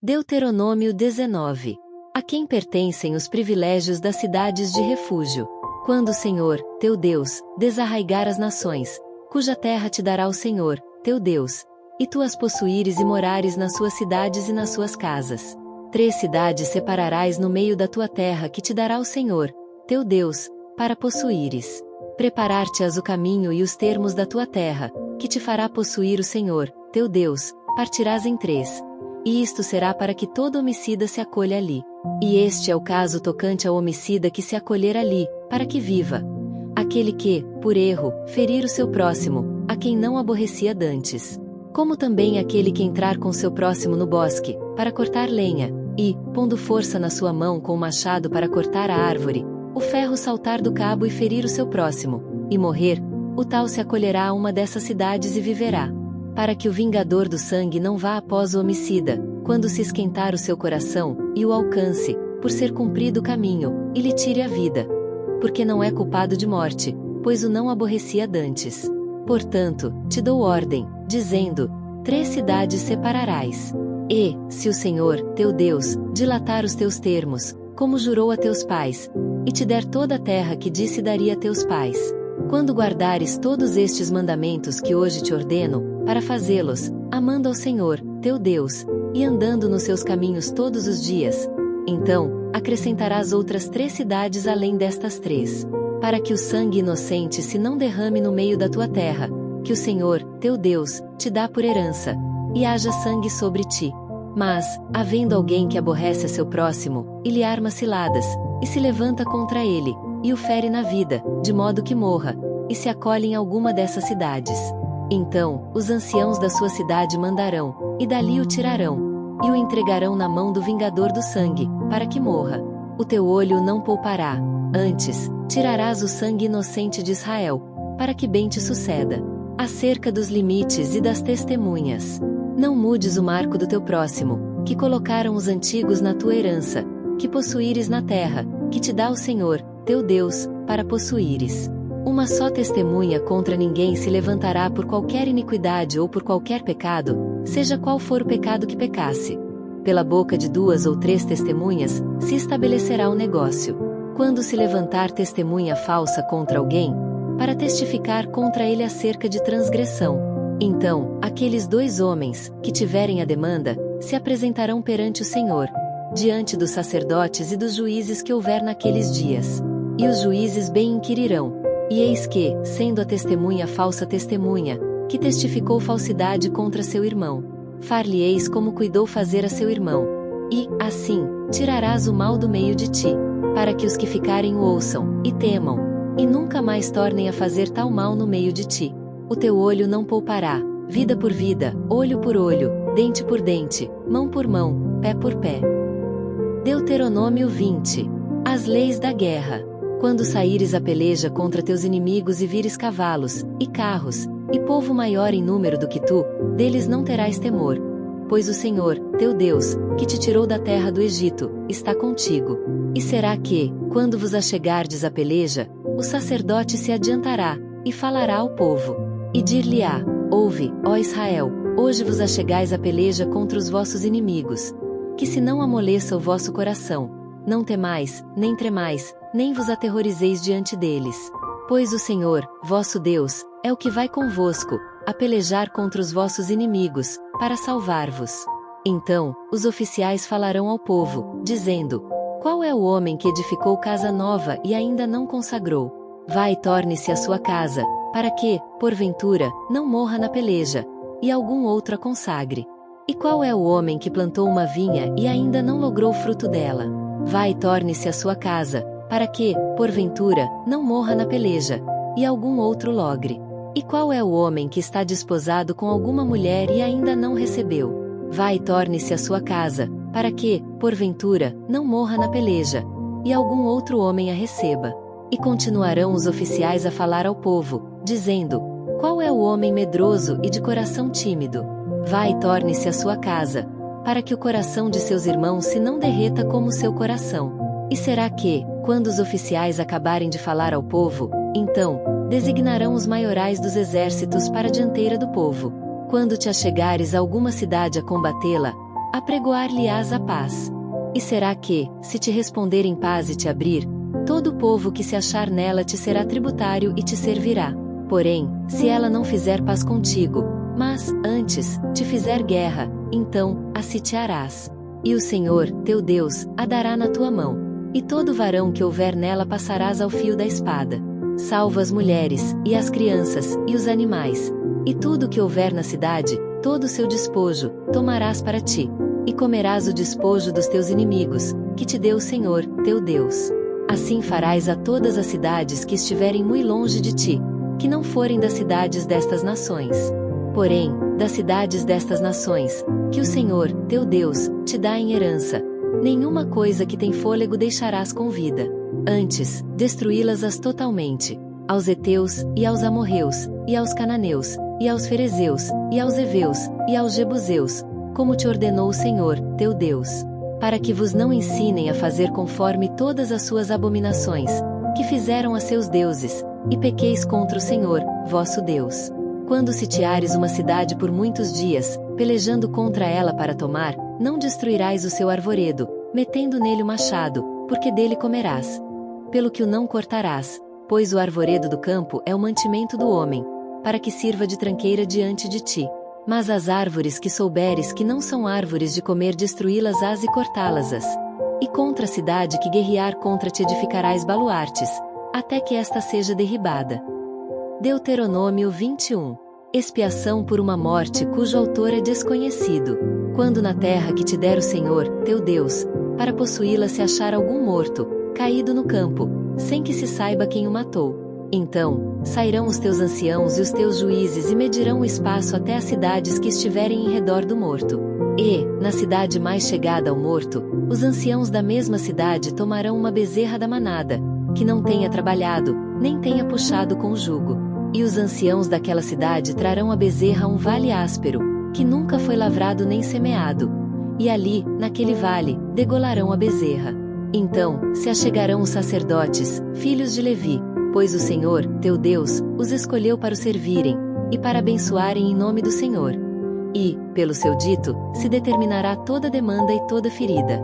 Deuteronômio 19. A quem pertencem os privilégios das cidades de refúgio? Quando o Senhor, teu Deus, desarraigar as nações, cuja terra te dará o Senhor, teu Deus, e tu as possuíres e morares nas suas cidades e nas suas casas. 3 cidades separarás no meio da tua terra que te dará o Senhor, teu Deus, para possuíres. Preparar-te-ás o caminho e os termos da tua terra, que te fará possuir o Senhor, teu Deus, partirás em 3. E isto será para que todo homicida se acolha ali. E este é o caso tocante ao homicida que se acolher ali, para que viva. Aquele que, por erro, ferir o seu próximo, a quem não aborrecia dantes. Como também aquele que entrar com seu próximo no bosque, para cortar lenha, e, pondo força na sua mão com o machado para cortar a árvore, o ferro saltar do cabo e ferir o seu próximo, e morrer, o tal se acolherá a uma dessas cidades e viverá. Para que o vingador do sangue não vá após o homicida, quando se esquentar o seu coração, e o alcance, por ser cumprido o caminho, e lhe tire a vida. Porque não é culpado de morte, pois o não aborrecia dantes. Portanto, te dou ordem, dizendo: 3 cidades separarás. E, se o Senhor, teu Deus, dilatar os teus termos, como jurou a teus pais, e te der toda a terra que disse daria a teus pais, quando guardares todos estes mandamentos que hoje te ordeno, para fazê-los, amando ao Senhor, teu Deus, e andando nos seus caminhos todos os dias, então, acrescentarás outras 3 cidades além destas 3, para que o sangue inocente se não derrame no meio da tua terra, que o Senhor, teu Deus, te dá por herança, e haja sangue sobre ti. Mas, havendo alguém que aborrece a seu próximo, e lhe arma ciladas, e se levanta contra ele, e o fere na vida, de modo que morra, e se acolhe em alguma dessas cidades. Então, os anciãos da sua cidade mandarão, e dali o tirarão, e o entregarão na mão do vingador do sangue, para que morra. O teu olho não poupará, antes, tirarás o sangue inocente de Israel, para que bem te suceda. Acerca dos limites e das testemunhas. Não mudes o marco do teu próximo, que colocaram os antigos na tua herança, que possuíres na terra, que te dá o Senhor, teu Deus, para possuíres. Uma só testemunha contra ninguém se levantará por qualquer iniquidade ou por qualquer pecado, seja qual for o pecado que pecasse. Pela boca de 2 ou 3 testemunhas, se estabelecerá o negócio. Quando se levantar testemunha falsa contra alguém, para testificar contra ele acerca de transgressão, então, aqueles 2 homens, que tiverem a demanda, se apresentarão perante o Senhor, diante dos sacerdotes e dos juízes que houver naqueles dias. E os juízes bem inquirirão. E eis que, sendo a testemunha falsa testemunha, que testificou falsidade contra seu irmão, far-lhe-eis como cuidou fazer a seu irmão. E, assim, tirarás o mal do meio de ti, para que os que ficarem o ouçam, e temam, e nunca mais tornem a fazer tal mal no meio de ti. O teu olho não poupará, vida por vida, olho por olho, dente por dente, mão por mão, pé por pé. Deuteronômio 20. As leis da guerra. Quando saíres a peleja contra teus inimigos e vires cavalos, e carros, e povo maior em número do que tu, deles não terás temor. Pois o Senhor, teu Deus, que te tirou da terra do Egito, está contigo. E será que, quando vos achegardes à peleja, o sacerdote se adiantará, e falará ao povo. E dir-lhe-á: ouve, ó Israel, hoje vos achegais à peleja contra os vossos inimigos. Que se não amoleça o vosso coração, não temais, nem tremais, nem vos aterrorizeis diante deles. Pois o Senhor, vosso Deus, é o que vai convosco, a pelejar contra os vossos inimigos, para salvar-vos. Então, os oficiais falarão ao povo, dizendo: qual é o homem que edificou casa nova e ainda não consagrou? Vai e torne-se a sua casa, para que, porventura, não morra na peleja, e algum outro a consagre. E qual é o homem que plantou uma vinha e ainda não logrou o fruto dela? Vai e torne-se a sua casa, para que, porventura, não morra na peleja, e algum outro logre. E qual é o homem que está desposado com alguma mulher e ainda não recebeu? Vai e torne-se a sua casa, para que, porventura, não morra na peleja, e algum outro homem a receba. E continuarão os oficiais a falar ao povo, dizendo: qual é o homem medroso e de coração tímido? Vai e torne-se a sua casa, para que o coração de seus irmãos se não derreta como o seu coração. E será que, quando os oficiais acabarem de falar ao povo, então, designarão os maiorais dos exércitos para a dianteira do povo. Quando te achegares a alguma cidade a combatê-la, apregoar-lhe-ás a paz. E será que, se te responder em paz e te abrir, todo o povo que se achar nela te será tributário e te servirá. Porém, se ela não fizer paz contigo, mas, antes, te fizer guerra, então, a sitiarás. E o Senhor, teu Deus, a dará na tua mão. E todo varão que houver nela passarás ao fio da espada. Salva as mulheres, e as crianças, e os animais. E tudo que houver na cidade, todo o seu despojo, tomarás para ti. E comerás o despojo dos teus inimigos, que te deu o Senhor, teu Deus. Assim farás a todas as cidades que estiverem muito longe de ti, que não forem das cidades destas nações. Porém, das cidades destas nações, que o Senhor, teu Deus, te dá em herança, nenhuma coisa que tem fôlego deixarás com vida. Antes, destruí-las totalmente, aos heteus, e aos amorreus, e aos cananeus, e aos ferezeus, e aos heveus, e aos jebuseus, como te ordenou o Senhor, teu Deus. Para que vos não ensinem a fazer conforme todas as suas abominações, que fizeram a seus deuses, e pequeis contra o Senhor, vosso Deus. Quando sitiares uma cidade por muitos dias, pelejando contra ela para tomar, não destruirás o seu arvoredo, metendo nele o machado, porque dele comerás. Pelo que o não cortarás, pois o arvoredo do campo é o mantimento do homem, para que sirva de tranqueira diante de ti. Mas as árvores que souberes que não são árvores de comer, destruí-las-ás e cortá-las-ás. E contra a cidade que guerrear contra te edificarás baluartes, até que esta seja derribada. Deuteronômio 21. Expiação por uma morte cujo autor é desconhecido. Quando na terra que te der o Senhor, teu Deus, para possuí-la se achar algum morto, caído no campo, sem que se saiba quem o matou, então, sairão os teus anciãos e os teus juízes e medirão o espaço até as cidades que estiverem em redor do morto. E, na cidade mais chegada ao morto, os anciãos da mesma cidade tomarão uma bezerra da manada, que não tenha trabalhado, nem tenha puxado com o jugo. E os anciãos daquela cidade trarão a bezerra a um vale áspero, que nunca foi lavrado nem semeado. E ali, naquele vale, degolarão a bezerra. Então, se achegarão os sacerdotes, filhos de Levi, pois o Senhor, teu Deus, os escolheu para o servirem, e para abençoarem em nome do Senhor. E, pelo seu dito, se determinará toda demanda e toda ferida.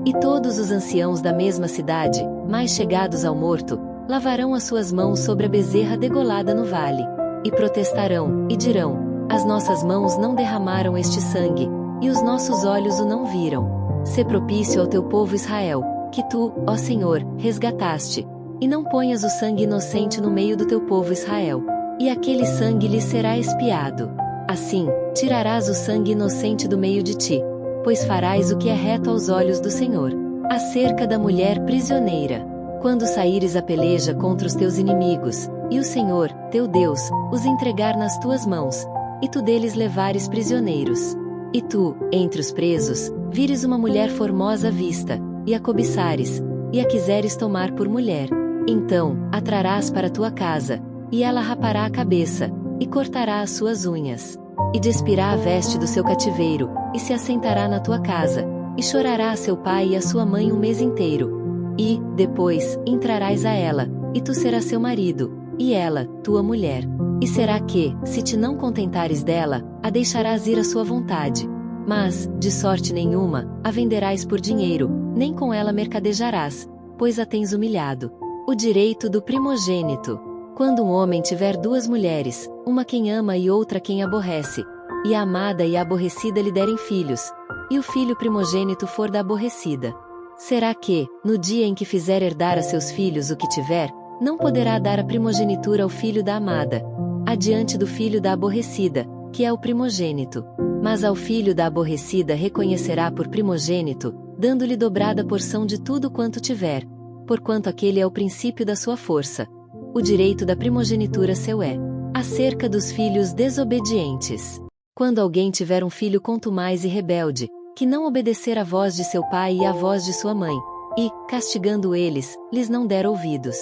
E todos os anciãos da mesma cidade, mais chegados ao morto, lavarão as suas mãos sobre a bezerra degolada no vale, e protestarão, e dirão: as nossas mãos não derramaram este sangue, e os nossos olhos o não viram. Sê propício ao teu povo Israel, que tu, ó Senhor, resgataste, e não ponhas o sangue inocente no meio do teu povo Israel, e aquele sangue lhe será expiado. Assim, tirarás o sangue inocente do meio de ti, pois farás o que é reto aos olhos do Senhor. Acerca da mulher prisioneira. Quando saíres a peleja contra os teus inimigos, e o Senhor, teu Deus, os entregar nas tuas mãos, e tu deles levares prisioneiros. E tu, entre os presos, vires uma mulher formosa à vista, e a cobiçares, e a quiseres tomar por mulher. Então, a trarás para tua casa, e ela rapará a cabeça, e cortará as suas unhas. E despirá a veste do seu cativeiro, e se assentará na tua casa, e chorará a seu pai e a sua mãe um mês inteiro. E, depois, entrarás a ela, e tu serás seu marido, e ela, tua mulher. E será que, se te não contentares dela, a deixarás ir à sua vontade. Mas, de sorte nenhuma, a venderás por dinheiro, nem com ela mercadejarás, pois a tens humilhado. O direito do primogênito. Quando um homem tiver duas mulheres, uma quem ama e outra quem aborrece, e a amada e a aborrecida lhe derem filhos, e o filho primogênito for da aborrecida, será que, no dia em que fizer herdar a seus filhos o que tiver, não poderá dar a primogenitura ao filho da amada, adiante do filho da aborrecida, que é o primogênito? Mas ao filho da aborrecida reconhecerá por primogênito, dando-lhe dobrada porção de tudo quanto tiver, porquanto aquele é o princípio da sua força. O direito da primogenitura seu é. Acerca dos filhos desobedientes. Quando alguém tiver um filho contumaz e rebelde, que não obedecer à voz de seu pai e à voz de sua mãe, e, castigando eles, lhes não der ouvidos,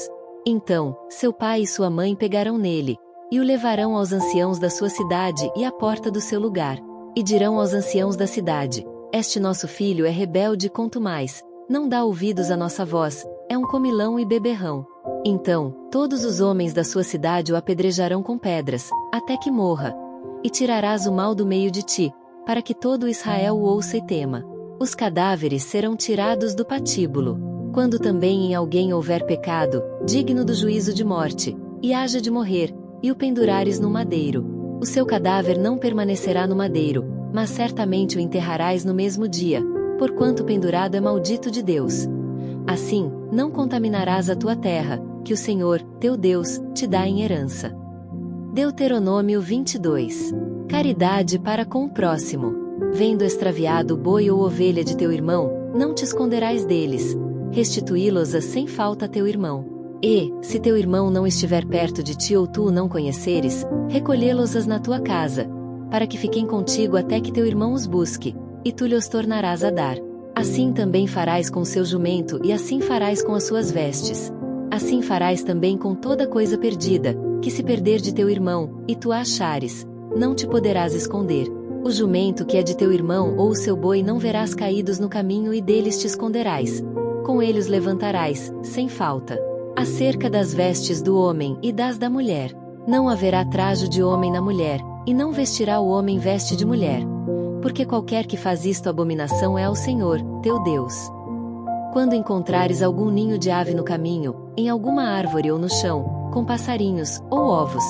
então, seu pai e sua mãe pegarão nele, e o levarão aos anciãos da sua cidade e à porta do seu lugar, e dirão aos anciãos da cidade: este nosso filho é rebelde e contumaz, não dá ouvidos à nossa voz, é um comilão e beberrão. Então, todos os homens da sua cidade o apedrejarão com pedras, até que morra. E tirarás o mal do meio de ti, para que todo Israel o ouça e tema. Os cadáveres serão tirados do patíbulo. Quando também em alguém houver pecado, digno do juízo de morte, e haja de morrer, e o pendurares no madeiro, o seu cadáver não permanecerá no madeiro, mas certamente o enterrarás no mesmo dia, porquanto pendurado é maldito de Deus. Assim, não contaminarás a tua terra, que o Senhor, teu Deus, te dá em herança. Deuteronômio 22. Caridade para com o próximo. Vendo extraviado o boi ou ovelha de teu irmão, não te esconderás deles. Restituí-los-a sem falta a teu irmão. E, se teu irmão não estiver perto de ti ou tu o não conheceres, recolhê-los-as na tua casa, para que fiquem contigo até que teu irmão os busque, e tu lhes tornarás a dar. Assim também farás com o seu jumento e assim farás com as suas vestes. Assim farás também com toda coisa perdida, que se perder de teu irmão, e tu a achares, não te poderás esconder. O jumento que é de teu irmão ou o seu boi não verás caídos no caminho e deles te esconderás. Com eles levantarás, sem falta. Acerca das vestes do homem e das da mulher. Não haverá trajo de homem na mulher, e não vestirá o homem veste de mulher. Porque qualquer que faz isto abominação é ao Senhor, teu Deus. Quando encontrares algum ninho de ave no caminho, em alguma árvore ou no chão, com passarinhos, ou ovos,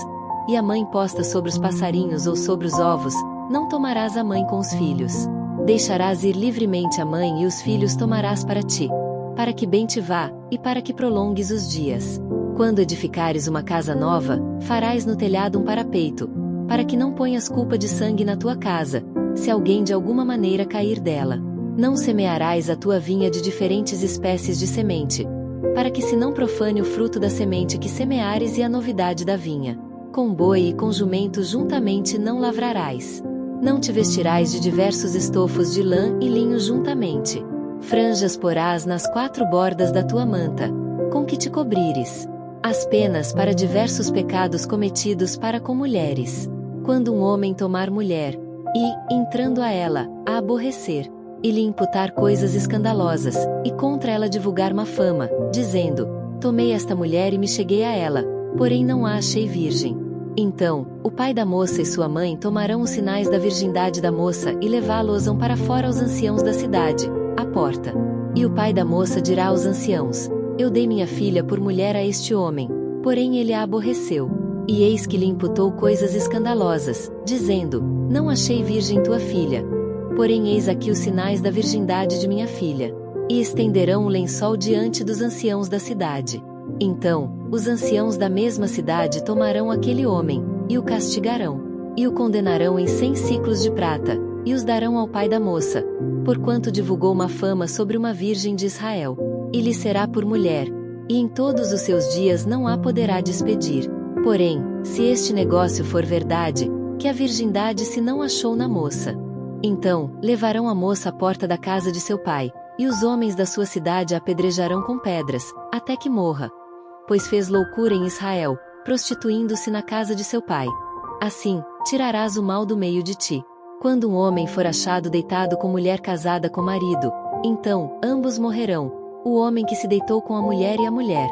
e a mãe posta sobre os passarinhos ou sobre os ovos, não tomarás a mãe com os filhos. Deixarás ir livremente a mãe e os filhos tomarás para ti, para que bem te vá, e para que prolongues os dias. Quando edificares uma casa nova, farás no telhado um parapeito, para que não ponhas culpa de sangue na tua casa, se alguém de alguma maneira cair dela. Não semearás a tua vinha de diferentes espécies de semente, para que se não profane o fruto da semente que semeares e a novidade da vinha. Com boi e com jumento juntamente não lavrarás. Não te vestirás de diversos estofos de lã e linho juntamente. Franjas porás nas 4 bordas da tua manta, com que te cobrires. As penas para diversos pecados cometidos para com mulheres. Quando um homem tomar mulher, e, entrando a ela, a aborrecer, e lhe imputar coisas escandalosas, e contra ela divulgar má fama, dizendo: tomei esta mulher e me cheguei a ela, porém não a achei virgem. Então, o pai da moça e sua mãe tomarão os sinais da virgindade da moça e levá-los-ão para fora aos anciãos da cidade, à porta. E o pai da moça dirá aos anciãos: eu dei minha filha por mulher a este homem, porém ele a aborreceu. E eis que lhe imputou coisas escandalosas, dizendo: não achei virgem tua filha. Porém eis aqui os sinais da virgindade de minha filha. E estenderão um lençol diante dos anciãos da cidade. Então, os anciãos da mesma cidade tomarão aquele homem, e o castigarão. E o condenarão em 100 siclos de prata, e os darão ao pai da moça, porquanto divulgou uma fama sobre uma virgem de Israel. E lhe será por mulher, e em todos os seus dias não a poderá despedir. Porém, se este negócio for verdade, que a virgindade se não achou na moça, então, levarão a moça à porta da casa de seu pai, e os homens da sua cidade a apedrejarão com pedras, até que morra. Pois fez loucura em Israel, prostituindo-se na casa de seu pai. Assim, tirarás o mal do meio de ti. Quando um homem for achado deitado com mulher casada com marido, então, ambos morrerão, o homem que se deitou com a mulher e a mulher.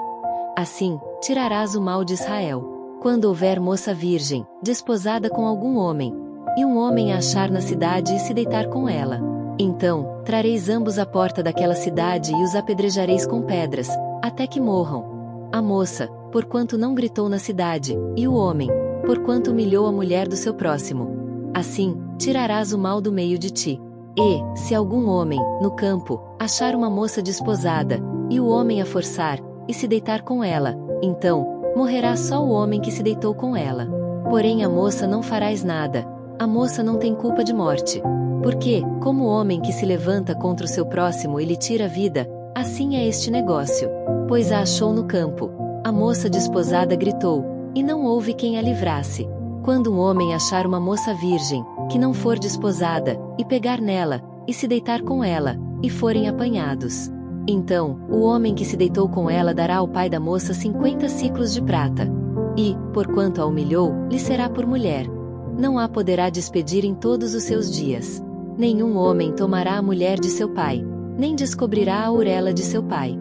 Assim, tirarás o mal de Israel. Quando houver moça virgem, desposada com algum homem, e um homem a achar na cidade e se deitar com ela, então, trareis ambos à porta daquela cidade e os apedrejareis com pedras, até que morram. A moça, porquanto não gritou na cidade, e o homem, porquanto humilhou a mulher do seu próximo. Assim, tirarás o mal do meio de ti. E, se algum homem, no campo, achar uma moça desposada, e o homem a forçar, e se deitar com ela, então, morrerá só o homem que se deitou com ela. Porém a moça não farás nada, a moça não tem culpa de morte. Porque, como o homem que se levanta contra o seu próximo e lhe tira a vida, assim é este negócio. Pois a achou no campo. A moça desposada gritou, e não houve quem a livrasse. Quando um homem achar uma moça virgem, que não for desposada, e pegar nela, e se deitar com ela, e forem apanhados, então, o homem que se deitou com ela dará ao pai da moça 50 siclos de prata. E, porquanto a humilhou, lhe será por mulher. Não a poderá despedir em todos os seus dias. Nenhum homem tomará a mulher de seu pai, nem descobrirá a orelha de seu pai.